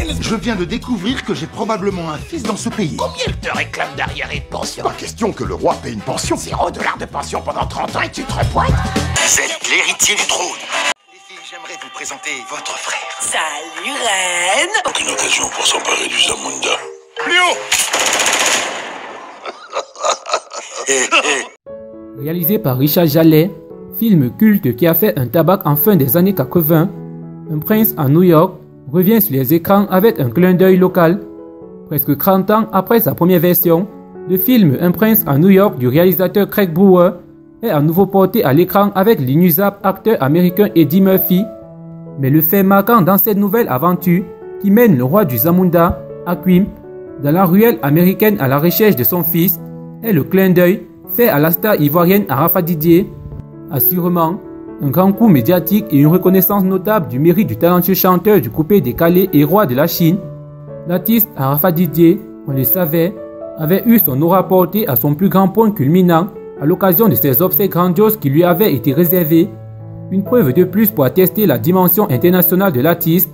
Je viens de découvrir que j'ai probablement un fils dans ce pays. Combien te réclame d'arrière et de pension? Pas question que le roi paie une pension. $0 de pension pendant 30 ans et tu te repointes? Vous êtes l'héritier du trône. Les filles, j'aimerais vous présenter votre frère. Salut, reine. Aucune occasion pour s'emparer du Zamunda. Plus haut. Réalisé par Richard Jallet, film culte qui a fait un tabac en fin des années 80, Un prince à New York revient sur les écrans avec un clin d'œil local. Presque 30 ans après sa première version, le film Un prince à New York du réalisateur Craig Brewer est à nouveau porté à l'écran avec l'inusable acteur américain Eddie Murphy. Mais le fait marquant dans cette nouvelle aventure qui mène le roi du Zamunda, Akim, dans la ruelle américaine à la recherche de son fils est le clin d'œil fait à la star ivoirienne Arafa Didier. Assurément, un grand coup médiatique et une reconnaissance notable du mérite du talentueux chanteur du coupé décalé et roi de la Chine. L'artiste Arafa Didier, on le savait, avait eu son aura portée à son plus grand point culminant à l'occasion de ses obsèques grandioses qui lui avaient été réservées. Une preuve de plus pour attester la dimension internationale de l'artiste.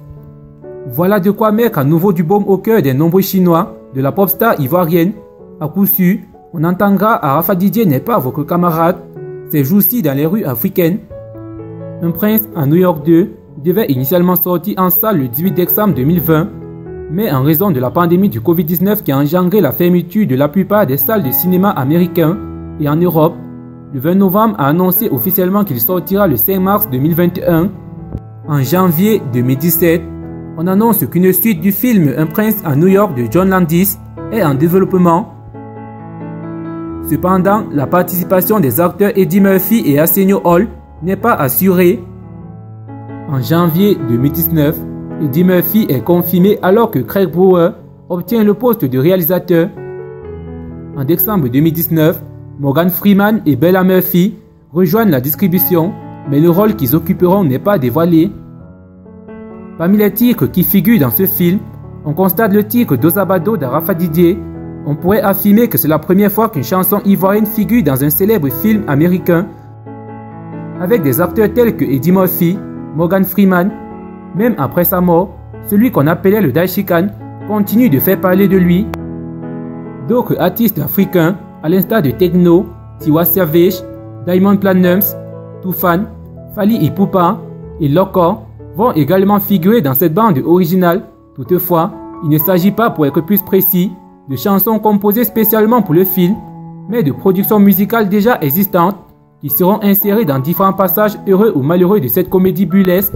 Voilà de quoi mettre à nouveau du baume au cœur des nombreux Chinois de la pop star ivoirienne. À coup sûr, on entendra Arafa Didier n'est pas votre camarade ces jours-ci dans les rues africaines. Un prince à New York 2 devait initialement sortir en salle le 18 décembre 2020, mais en raison de la pandémie du Covid-19 qui a engendré la fermeture de la plupart des salles de cinéma américains et en Europe, le 20 novembre a annoncé officiellement qu'il sortira le 5 mars 2021. En janvier 2017, on annonce qu'une suite du film Un prince à New York de John Landis est en développement. Cependant, la participation des acteurs Eddie Murphy et Arsenio Hall n'est pas assurée. En janvier 2019, Eddie Murphy est confirmé alors que Craig Brewer obtient le poste de réalisateur. En décembre 2019, Morgan Freeman et Bella Murphy rejoignent la distribution, mais le rôle qu'ils occuperont n'est pas dévoilé. Parmi les titres qui figurent dans ce film, on constate le titre d'Ozabado d'Arafa Didier. On pourrait affirmer que c'est la première fois qu'une chanson ivoirienne figure dans un célèbre film américain, avec des acteurs tels que Eddie Murphy, Morgan Freeman. Même après sa mort, celui qu'on appelait le Daishikan continue de faire parler de lui. D'autres artistes africains, à l'instar de Tekno, Tiwa Savage, Diamond Platnumz, Toufan, Fally Ipupa et Loko, vont également figurer dans cette bande originale. Toutefois, il ne s'agit pas, pour être plus précis, de chansons composées spécialement pour le film, mais de productions musicales déjà existantes qui seront insérées dans différents passages heureux ou malheureux de cette comédie burlesque.